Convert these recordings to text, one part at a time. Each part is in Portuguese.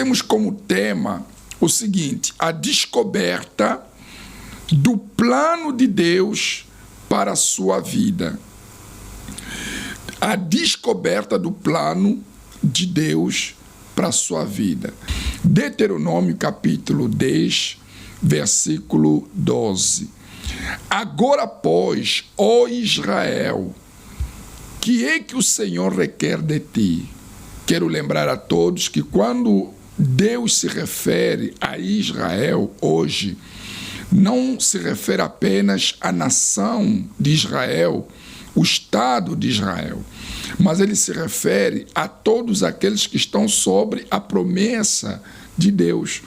temos como tema o seguinte: a descoberta do plano de Deus para a sua vida. A descoberta do plano de Deus para a sua vida. Deuteronômio capítulo 10, versículo 12. Agora, pois, ó Israel, que é que o Senhor requer de ti? Quero lembrar a todos que quando Deus se refere a Israel hoje, não se refere apenas à nação de Israel, o Estado de Israel, mas ele se refere a todos aqueles que estão sobre a promessa de Deus.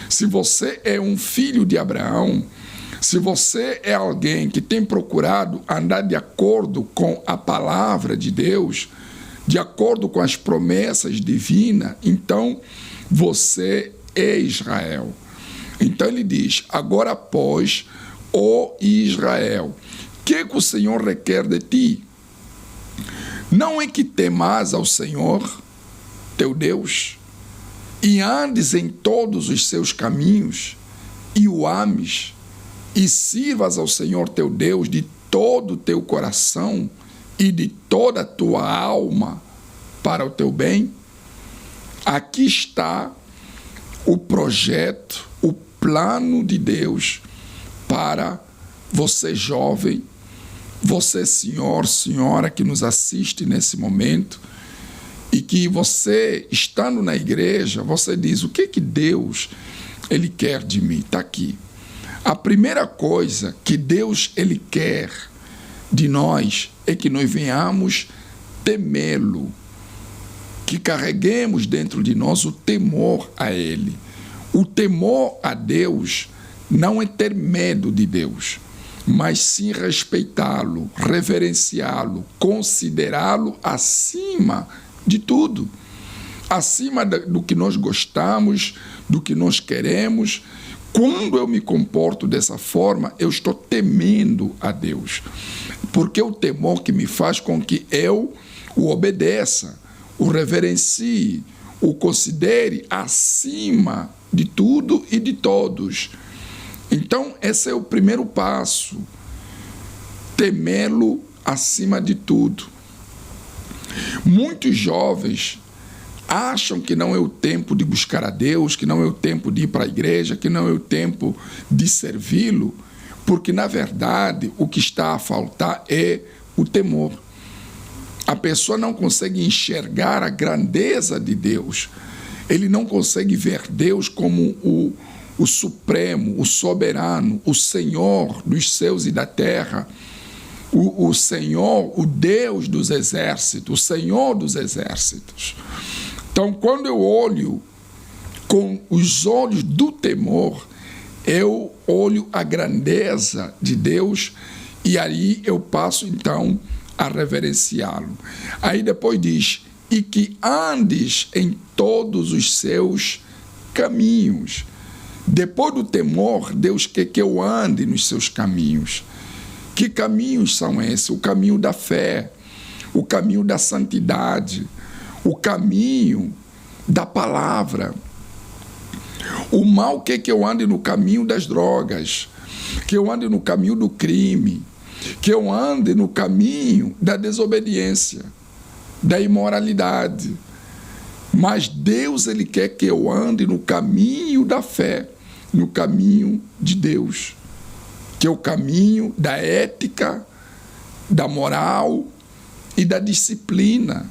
Se você é um filho de Abraão, se você é alguém que tem procurado andar de acordo com a palavra de Deus, de acordo com as promessas divinas, então você é Israel. Então ele diz: agora, pois, ó Israel, que o Senhor requer de ti? Não é que temas ao Senhor, teu Deus, e andes em todos os seus caminhos, e o ames, e sirvas ao Senhor teu Deus de todo o teu coração e de toda a tua alma para o teu bem? Aqui está o projeto, o plano de Deus para você, jovem, você, senhor, senhora que nos assiste nesse momento, e que você, estando na igreja, você diz: o que Deus ele quer de mim? Está aqui. A primeira coisa que Deus ele quer de nós é que nós venhamos temê-lo, que carreguemos dentro de nós o temor a Ele. O temor a Deus não é ter medo de Deus, mas sim respeitá-lo, reverenciá-lo, considerá-lo acima de tudo, acima do que nós gostamos, do que nós queremos. Quando eu me comporto dessa forma, eu estou temendo a Deus, porque é o temor que me faz com que eu o obedeça, o reverencie, o considere acima de tudo e de todos. Então, esse é o primeiro passo, temê-lo acima de tudo. Muitos jovens acham que não é o tempo de buscar a Deus, que não é o tempo de ir para a igreja, que não é o tempo de servi-lo, porque, na verdade, o que está a faltar é o temor. A pessoa não consegue enxergar a grandeza de Deus. Ele não consegue ver Deus como o supremo, o soberano, o Senhor dos céus e da terra, o Senhor, o Deus dos exércitos, o Senhor dos exércitos. Então, quando eu olho com os olhos do temor, eu olho a grandeza de Deus e aí eu passo, então, a reverenciá-lo. Aí depois diz: e que andes em todos os seus caminhos. Depois do temor, Deus quer que eu ande nos seus caminhos. Que caminhos são esses? O caminho da fé, o caminho da santidade, o caminho da palavra. O mal quer que eu ande no caminho das drogas, que eu ande no caminho do crime, que eu ande no caminho da desobediência, da imoralidade. Mas Deus, ele quer que eu ande no caminho da fé, no caminho de Deus, que é o caminho da ética, da moral e da disciplina.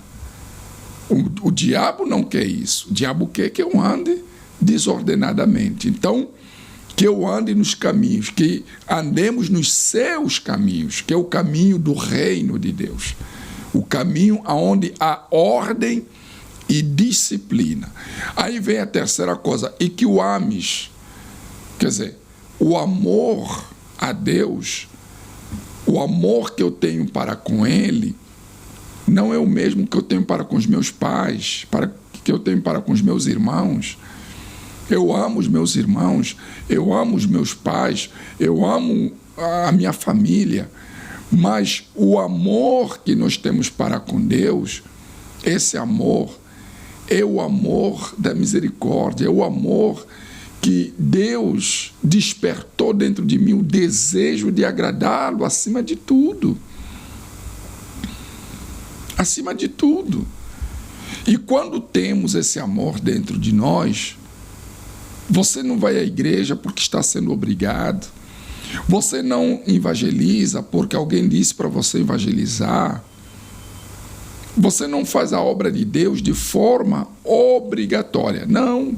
O diabo não quer isso. O diabo quer que eu ande desordenadamente. Então, que eu ande nos caminhos, que andemos nos seus caminhos, que é o caminho do reino de Deus. O caminho onde há ordem e disciplina. Aí vem a terceira coisa: e que o ames. Quer dizer, o amor a Deus, o amor que eu tenho para com Ele, não é o mesmo que eu tenho para com os meus pais, que eu tenho para com os meus irmãos. Eu amo os meus irmãos, eu amo os meus pais, eu amo a minha família, mas o amor que nós temos para com Deus, esse amor é o amor da misericórdia, é o amor que Deus despertou dentro de mim, o desejo de agradá-lo acima de tudo. Acima de tudo. E quando temos esse amor dentro de nós, você não vai à igreja porque está sendo obrigado. Você não evangeliza porque alguém disse para você evangelizar. Você não faz a obra de Deus de forma obrigatória. Não.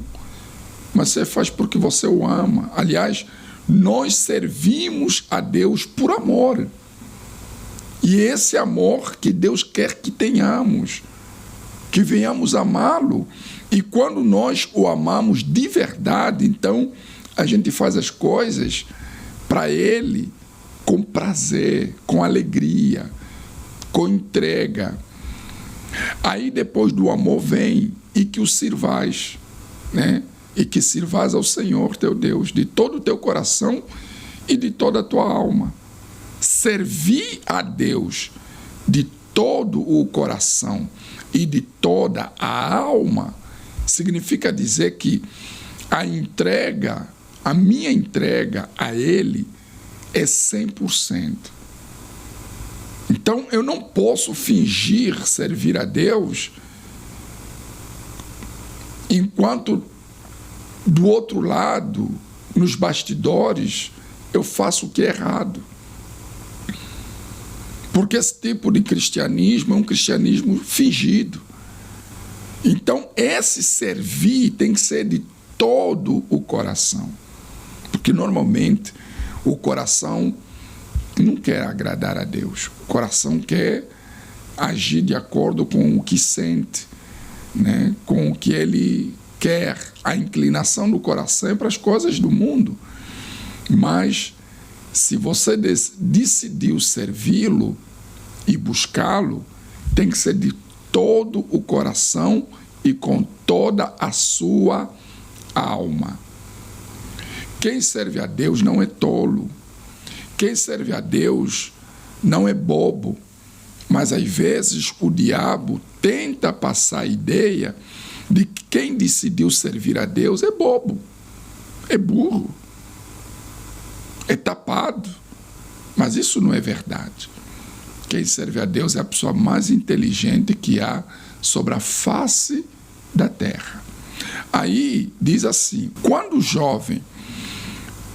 Mas você faz porque você o ama. Aliás, nós servimos a Deus por amor. E esse amor que Deus quer que tenhamos, que venhamos amá-lo. E quando nós o amamos de verdade, então a gente faz as coisas para Ele com prazer, com alegria, com entrega. Aí depois do amor vem e que o sirvais, né? E que sirvas ao Senhor teu Deus de todo o teu coração e de toda a tua alma. Servir a Deus de todo o coração e de toda a alma significa dizer que a minha entrega a Ele é 100%. Então eu não posso fingir servir a Deus enquanto do outro lado, nos bastidores, eu faço o que é errado. Porque esse tipo de cristianismo é um cristianismo fingido. Então, esse servir tem que ser de todo o coração. Porque, normalmente, o coração não quer agradar a Deus. O coração quer agir de acordo com o que sente, né? Com o que ele quer. A inclinação do coração é para as coisas do mundo. Mas, se você decidiu servi-lo e buscá-lo, tem que ser de todo o coração e com toda a sua alma. Quem serve a Deus não é tolo. Quem serve a Deus não é bobo. Mas, às vezes, o diabo tenta passar a ideia de que quem decidiu servir a Deus é bobo, é burro, é tapado. Mas isso não é verdade. Quem serve a Deus é a pessoa mais inteligente que há sobre a face da terra. Aí diz assim: quando o jovem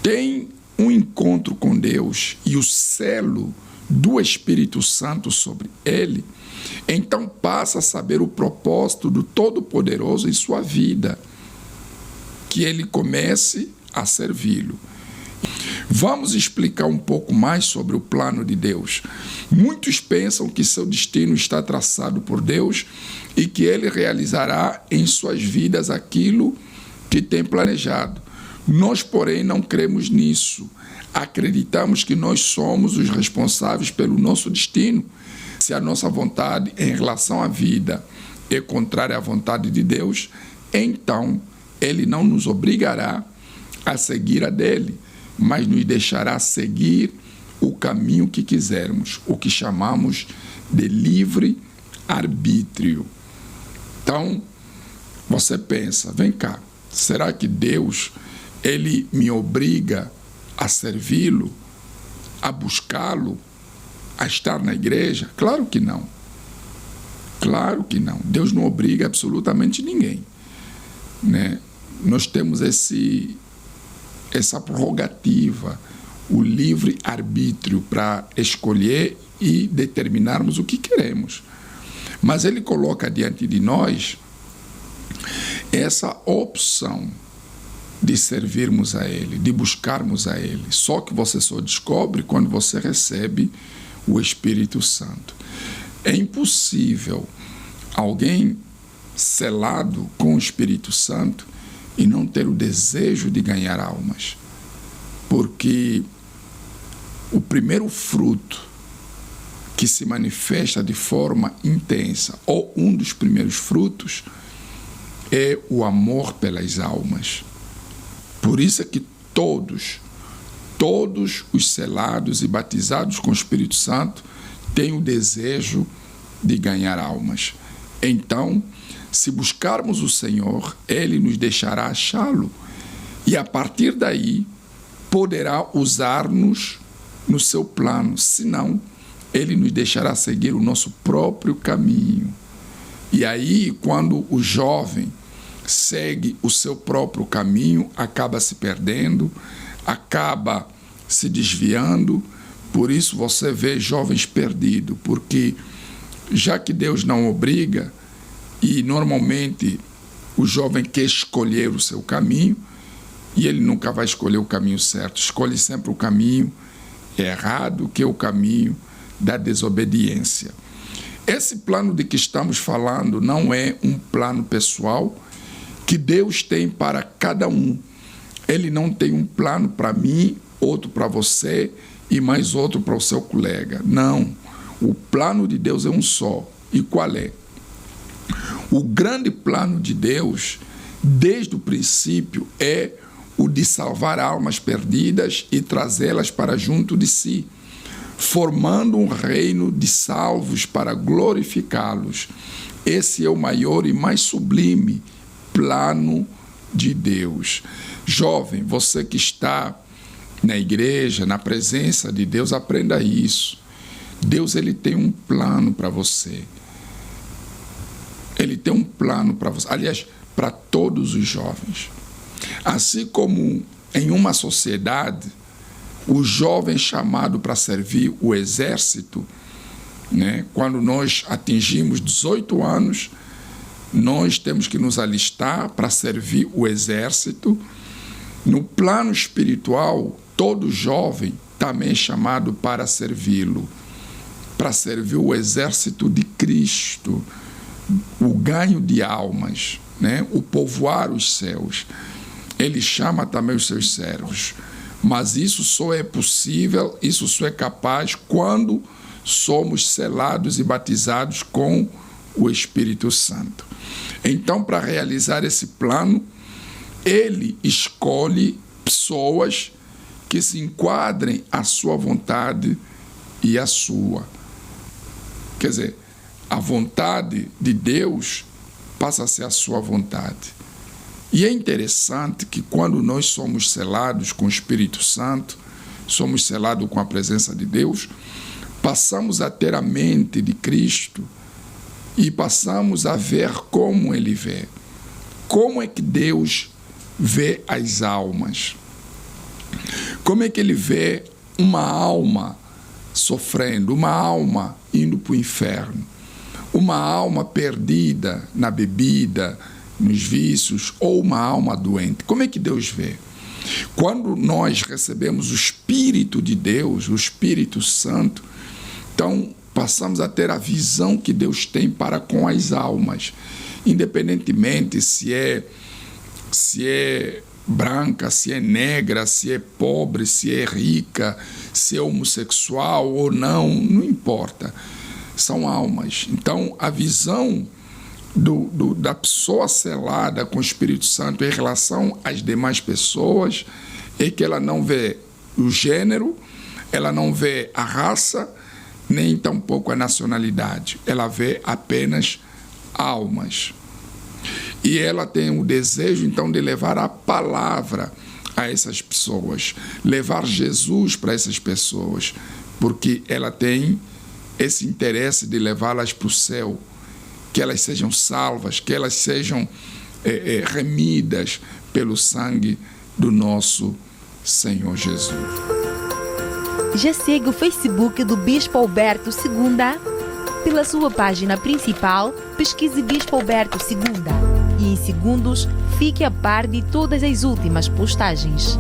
tem um encontro com Deus e o selo do Espírito Santo sobre ele, então passa a saber o propósito do Todo-Poderoso em sua vida, que ele comece a servi-lo. Vamos explicar um pouco mais sobre o plano de Deus. Muitos pensam que seu destino está traçado por Deus e que ele realizará em suas vidas aquilo que tem planejado. Nós, porém, não cremos nisso. Acreditamos que nós somos os responsáveis pelo nosso destino. Se a nossa vontade em relação à vida é contrária à vontade de Deus, então ele não nos obrigará a seguir a dele, mas nos deixará seguir o caminho que quisermos, o que chamamos de livre arbítrio. Então, você pensa, vem cá, será que Deus, ele me obriga a servi-lo, a buscá-lo, a estar na igreja? Claro que não. Claro que não. Deus não obriga absolutamente ninguém, né? Nós temos essa prerrogativa, o livre arbítrio para escolher e determinarmos o que queremos. Mas ele coloca diante de nós essa opção de servirmos a ele, de buscarmos a ele. Só que você só descobre quando você recebe o Espírito Santo. É impossível alguém selado com o Espírito Santo e não ter o desejo de ganhar almas. Porque o primeiro fruto que se manifesta de forma intensa, ou um dos primeiros frutos, é o amor pelas almas. Por isso é que todos os selados e batizados com o Espírito Santo têm o desejo de ganhar almas. Então, Se buscarmos o Senhor, Ele nos deixará achá-lo. E a partir daí, poderá usar-nos no seu plano. Senão, Ele nos deixará seguir o nosso próprio caminho. E aí, quando o jovem segue o seu próprio caminho, acaba se perdendo, acaba se desviando. Por isso você vê jovens perdidos, porque já que Deus não obriga, e normalmente o jovem quer escolher o seu caminho, e ele nunca vai escolher o caminho certo, escolhe sempre o caminho errado, que é o caminho da desobediência. Esse plano de que estamos falando não é um plano pessoal que Deus tem para cada um. Ele não tem um plano para mim, outro para você e mais outro para o seu colega. Não. O plano de Deus é um só. E qual é? O grande plano de Deus, desde o princípio, é o de salvar almas perdidas e trazê-las para junto de si, formando um reino de salvos para glorificá-los. Esse é o maior e mais sublime plano de Deus. Jovem, você que está na igreja, na presença de Deus, aprenda isso. Deus, ele tem um plano para você. Ele tem um plano para você. Aliás, para todos os jovens. Assim como em uma sociedade, o jovem é chamado para servir o exército, né? Quando nós atingimos 18 anos, nós temos que nos alistar para servir o exército. No plano espiritual, todo jovem também é chamado para servi-lo, para servir o exército de Cristo, o ganho de almas, né? O povoar os céus. Ele chama também os seus servos. Mas isso só é possível, isso só é capaz quando somos selados e batizados com o Espírito Santo. Então, para realizar esse plano, ele escolhe pessoas que se enquadrem à sua vontade e à sua. Quer dizer, a vontade de Deus passa a ser a sua vontade. E é interessante que quando nós somos selados com o Espírito Santo, somos selados com a presença de Deus, passamos a ter a mente de Cristo e passamos a ver como Ele vê. Como é que Deus vê as almas? Como é que Ele vê uma alma sofrendo, uma alma indo para o inferno, uma alma perdida na bebida, nos vícios, ou uma alma doente? Como é que Deus vê? Quando nós recebemos o Espírito de Deus, o Espírito Santo, então passamos a ter a visão que Deus tem para com as almas, independentemente se é branca, se é negra, se é pobre, se é rica, se é homossexual ou não, não importa. São almas. Então, a visão da pessoa selada com o Espírito Santo em relação às demais pessoas é que ela não vê o gênero, ela não vê a raça, nem tampouco a nacionalidade. Ela vê apenas almas. E ela tem o desejo, então, de levar a palavra a essas pessoas, levar Jesus para essas pessoas, porque ela tem esse interesse de levá-las para o céu, que elas sejam salvas, que elas sejam remidas pelo sangue do nosso Senhor Jesus. Já segue o Facebook do Bispo Alberto Segunda? Pela sua página principal, pesquise Bispo Alberto Segunda e em segundos fique a par de todas as últimas postagens.